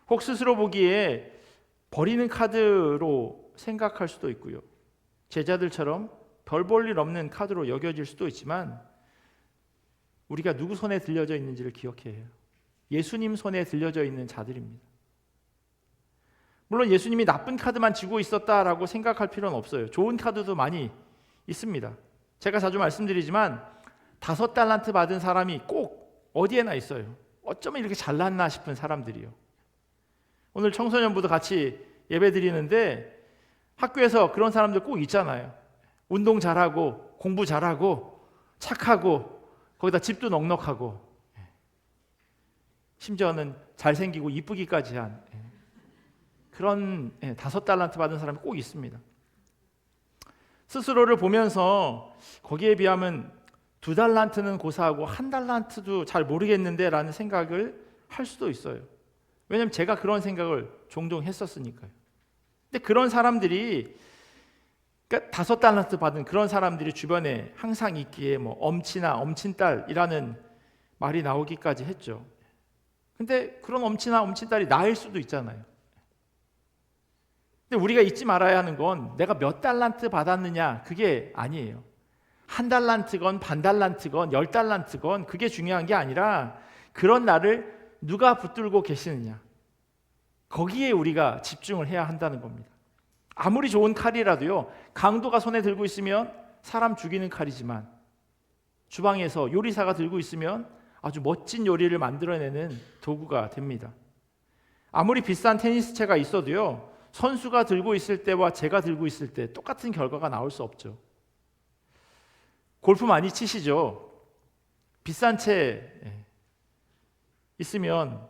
혹 스스로 보기에 버리는 카드로 생각할 수도 있고요. 제자들처럼 별 볼 일 없는 카드로 여겨질 수도 있지만 우리가 누구 손에 들려져 있는지를 기억해야 해요. 예수님 손에 들려져 있는 자들입니다. 물론 예수님이 나쁜 카드만 쥐고 있었다라고 생각할 필요는 없어요. 좋은 카드도 많이 있습니다. 제가 자주 말씀드리지만 5달란트 받은 사람이 꼭 어디에나 있어요. 어쩌면 이렇게 잘났나 싶은 사람들이요. 오늘 청소년부도 같이 예배 드리는데 학교에서 그런 사람들 꼭 있잖아요. 운동 잘하고 공부 잘하고 착하고 거기다 집도 넉넉하고 심지어는 잘생기고 이쁘기까지 한 그런 5달란트 받은 사람이 꼭 있습니다. 스스로를 보면서 거기에 비하면 2달란트는 고사하고 1달란트도 잘 모르겠는데 라는 생각을 할 수도 있어요. 왜냐하면 제가 그런 생각을 종종 했었으니까요. 근데 그런 사람들이 그러니까 5달란트 받은 그런 사람들이 주변에 항상 있기에 뭐 엄치나 엄친딸이라는 말이 나오기까지 했죠. 근데 그런 엄치나 엄친딸이 나일 수도 있잖아요. 근데 우리가 잊지 말아야 하는 건 내가 몇 달란트 받았느냐 그게 아니에요. 1달란트건 반달란트건 10달란트건 그게 중요한 게 아니라 그런 나를 누가 붙들고 계시느냐 거기에 우리가 집중을 해야 한다는 겁니다. 아무리 좋은 칼이라도요 강도가 손에 들고 있으면 사람 죽이는 칼이지만 주방에서 요리사가 들고 있으면 아주 멋진 요리를 만들어내는 도구가 됩니다. 아무리 비싼 테니스채가 있어도요 선수가 들고 있을 때와 제가 들고 있을 때 똑같은 결과가 나올 수 없죠. 골프 많이 치시죠? 비싼 채 있으면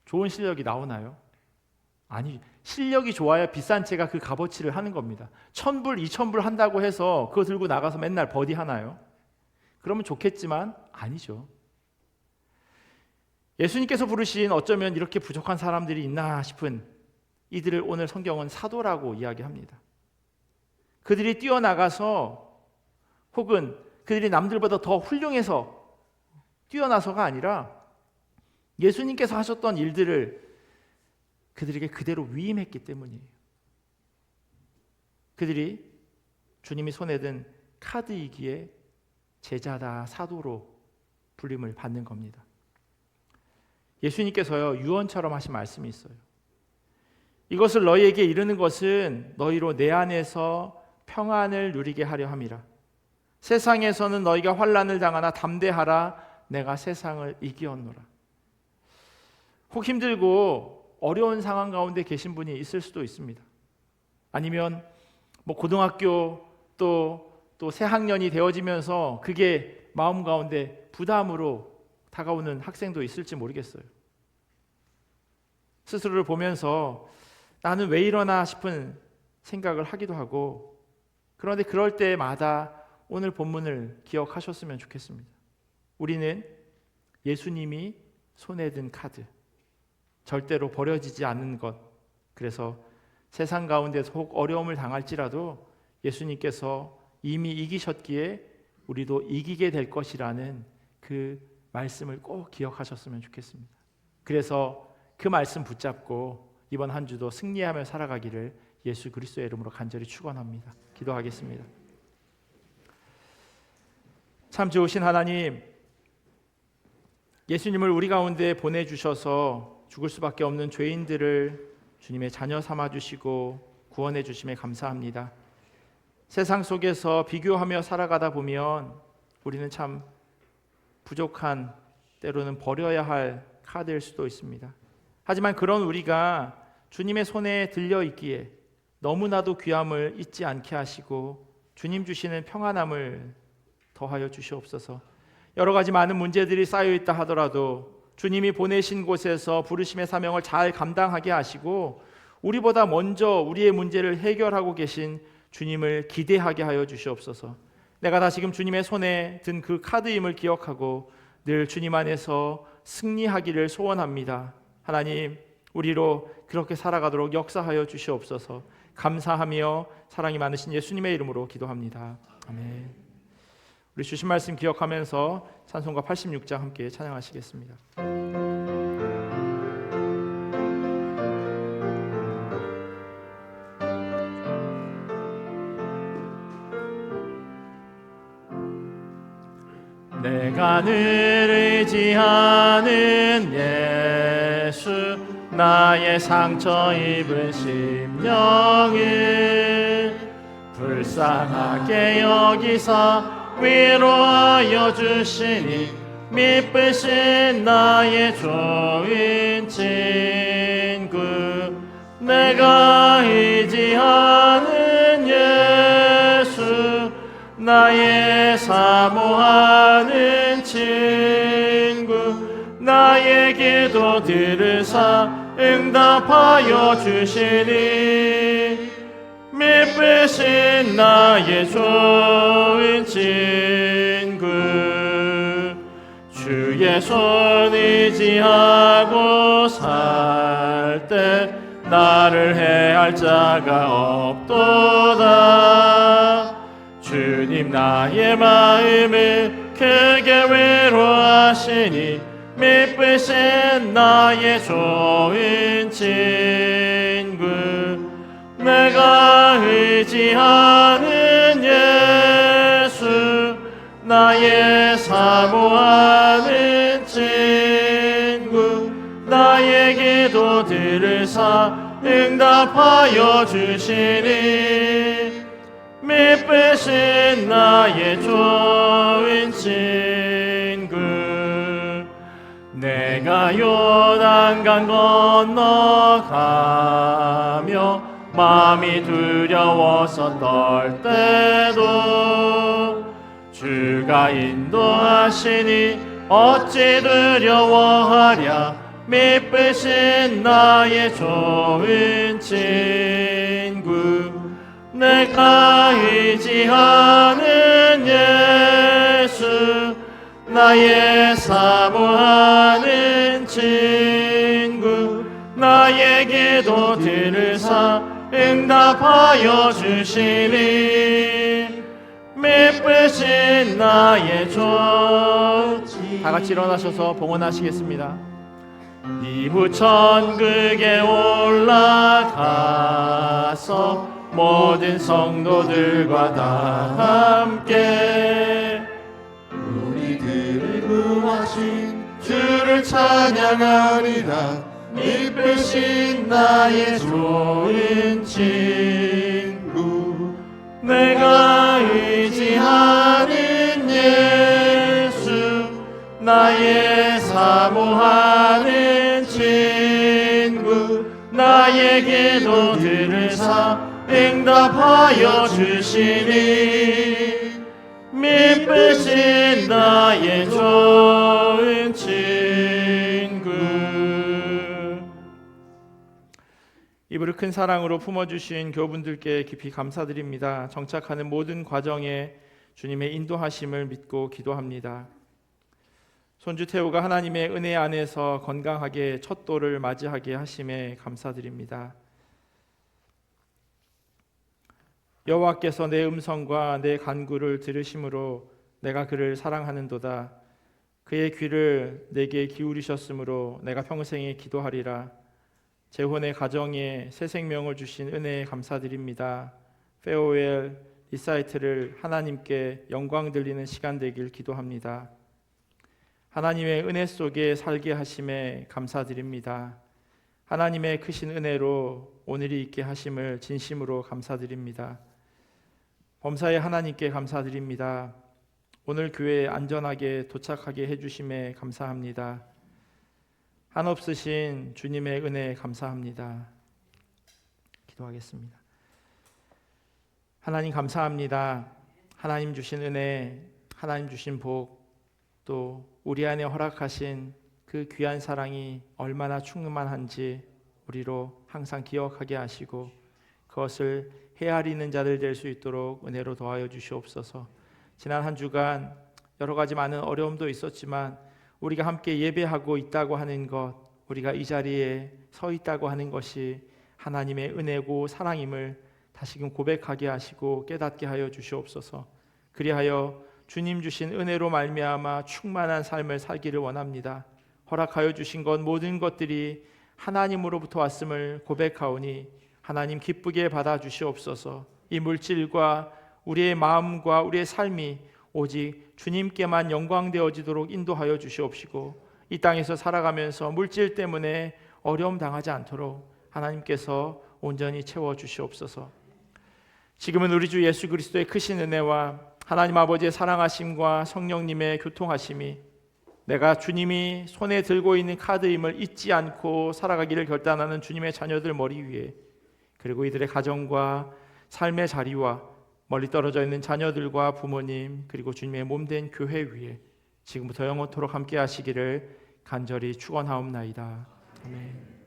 좋은 실력이 나오나요? 아니, 실력이 좋아야 비싼 채가 그 값어치를 하는 겁니다. 1,000불, 2,000불 한다고 해서 그거 들고 나가서 맨날 버디 하나요? 그러면 좋겠지만 아니죠. 예수님께서 부르신 어쩌면 이렇게 부족한 사람들이 있나 싶은 이들을 오늘 성경은 사도라고 이야기합니다. 그들이 뛰어나가서 혹은 그들이 남들보다 더 훌륭해서 뛰어나서가 아니라 예수님께서 하셨던 일들을 그들에게 그대로 위임했기 때문이에요. 그들이 주님이 손에 든 카드이기에 제자다 사도로 불림을 받는 겁니다. 예수님께서요 유언처럼 하신 말씀이 있어요. 이것을 너희에게 이르는 것은 너희로 내 안에서 평안을 누리게 하려 함이라. 세상에서는 너희가 환난을 당하나 담대하라. 내가 세상을 이기었노라. 혹 힘들고 어려운 상황 가운데 계신 분이 있을 수도 있습니다. 아니면 뭐 고등학교 또 새학년이 되어지면서 그게 마음 가운데 부담으로 다가오는 학생도 있을지 모르겠어요. 스스로를 보면서 나는 왜 이러나 싶은 생각을 하기도 하고, 그런데 그럴 때마다 오늘 본문을 기억하셨으면 좋겠습니다. 우리는 예수님이 손에 든 카드, 절대로 버려지지 않는 것, 그래서 세상 가운데서 혹 어려움을 당할지라도 예수님께서 이미 이기셨기에 우리도 이기게 될 것이라는 그 말씀을 꼭 기억하셨으면 좋겠습니다. 그래서 그 말씀 붙잡고 이번 한 주도 승리하며 살아가기를 예수 그리스도의 이름으로 간절히 축원합니다. 기도하겠습니다. 참 좋으신 하나님, 예수님을 우리 가운데 보내주셔서 죽을 수밖에 없는 죄인들을 주님의 자녀 삼아주시고 구원해 주심에 감사합니다. 세상 속에서 비교하며 살아가다 보면 우리는 참 부족한, 때로는 버려야 할 카드일 수도 있습니다. 하지만 그런 우리가 주님의 손에 들려 있기에 너무나도 귀함을 잊지 않게 하시고 주님 주시는 평안함을 더하여 주시옵소서. 여러 가지 많은 문제들이 쌓여 있다 하더라도 주님이 보내신 곳에서 부르심의 사명을 잘 감당하게 하시고 우리보다 먼저 우리의 문제를 해결하고 계신 주님을 기대하게 하여 주시옵소서. 내가 다시금 주님의 손에 든 그 카드임을 기억하고 늘 주님 안에서 승리하기를 소원합니다. 하나님, 우리로 그렇게 살아가도록 역사하여 주시옵소서. 감사하며 사랑이 많으신 예수님의 이름으로 기도합니다. 아멘. 우리 주신 말씀 기억하면서 찬송가 86장 함께 찬양하시겠습니다.
내가 늘 의지하는 예수, 나의 상처 입은 심령을 불쌍하게 여기사 위로하여 주시니 미쁘신 나의 좋은 친구, 내가 의지하는 예수, 나의 사모하는 친구, 나의 기도 들으사 응답하여 주시니 미쁘신 나의 좋은 친구, 주의 손 의지하고 살 때 나를 해할 자가 없도다. 주님 나의 마음을 크게 위로하시니 미쁘신 나의 좋은 친구, 내가 의지하는 예수, 나의 사모하는 친구, 나의 기도 들으사 응답하여 주시니 미쁘신 나의 좋은 친구, 내가 요단강 건너가며 마음이 두려워서 떨 때도 주가 인도하시니 어찌 두려워하랴. 미쁘신 나의 좋은 친구, 내가 의지하는 예수, 나의 사모하는 친구, 나의 기도 들으사 응답하여 주시니 미쁘신 나의 좋은 친구.
다 같이 일어나셔서 봉헌하시겠습니다.
이후 천국에 올라가서 모든 성도들과 다 함께
우리들을 구하신 주를 찬양하리라. 미쁘신 나의 좋은 친구,
내가 의지하는 예수, 나의 사모하는 친구, 나의 기도 들으사 응답하여 주시니 미쁘신 나의 좋은 친구.
이불을 큰 사랑으로 품어주신 교우분들께 깊이 감사드립니다. 정착하는 모든 과정에 주님의 인도하심을 믿고 기도합니다. 손주 태우가 하나님의 은혜 안에서 건강하게 첫 돌을 맞이하게 하심에 감사드립니다. 여호와께서 내 음성과 내 간구를 들으심으로 내가 그를 사랑하는도다. 그의 귀를 내게 기울이셨으므로 내가 평생에 기도하리라. 재혼의 가정에 새 생명을 주신 은혜에 감사드립니다. 페오엘 이 사이트를 하나님께 영광 돌리는 시간 되길 기도합니다. 하나님의 은혜 속에 살게 하심에 감사드립니다. 하나님의 크신 은혜로 오늘이 있게 하심을 진심으로 감사드립니다. 범사의 하나님께 감사드립니다. 오늘 교회에 안전하게 도착하게 해주심에 감사합니다. 한없으신 주님의 은혜에 감사합니다. 기도하겠습니다. 하나님 감사합니다. 하나님 주신 은혜, 하나님 주신 복, 또 우리 안에 허락하신 그 귀한 사랑이 얼마나 충만한지 우리로 항상 기억하게 하시고 그것을 헤아리는 자들 될 수 있도록 은혜로 도와여 주시옵소서. 지난 한 주간 여러 가지 많은 어려움도 있었지만 우리가 함께 예배하고 있다고 하는 것, 우리가 이 자리에 서 있다고 하는 것이 하나님의 은혜고 사랑임을 다시금 고백하게 하시고 깨닫게 하여 주시옵소서. 그리하여 주님 주신 은혜로 말미암아 충만한 삶을 살기를 원합니다. 허락하여 주신 것 모든 것들이 하나님으로부터 왔음을 고백하오니 하나님 기쁘게 받아 주시옵소서. 이 물질과 우리의 마음과 우리의 삶이 오직 주님께만 영광되어지도록 인도하여 주시옵시고 이 땅에서 살아가면서 물질 때문에 어려움 당하지 않도록 하나님께서 온전히 채워 주시옵소서. 지금은 우리 주 예수 그리스도의 크신 은혜와 하나님 아버지의 사랑하심과 성령님의 교통하심이 내가 주님이 손에 들고 있는 카드임을 잊지 않고 살아가기를 결단하는 주님의 자녀들 머리 위에, 그리고 이들의 가정과 삶의 자리와 멀리 떨어져 있는 자녀들과 부모님, 그리고 주님의 몸된 교회 위에 지금부터 영원토록 함께 하시기를 간절히 축원하옵나이다. 아멘.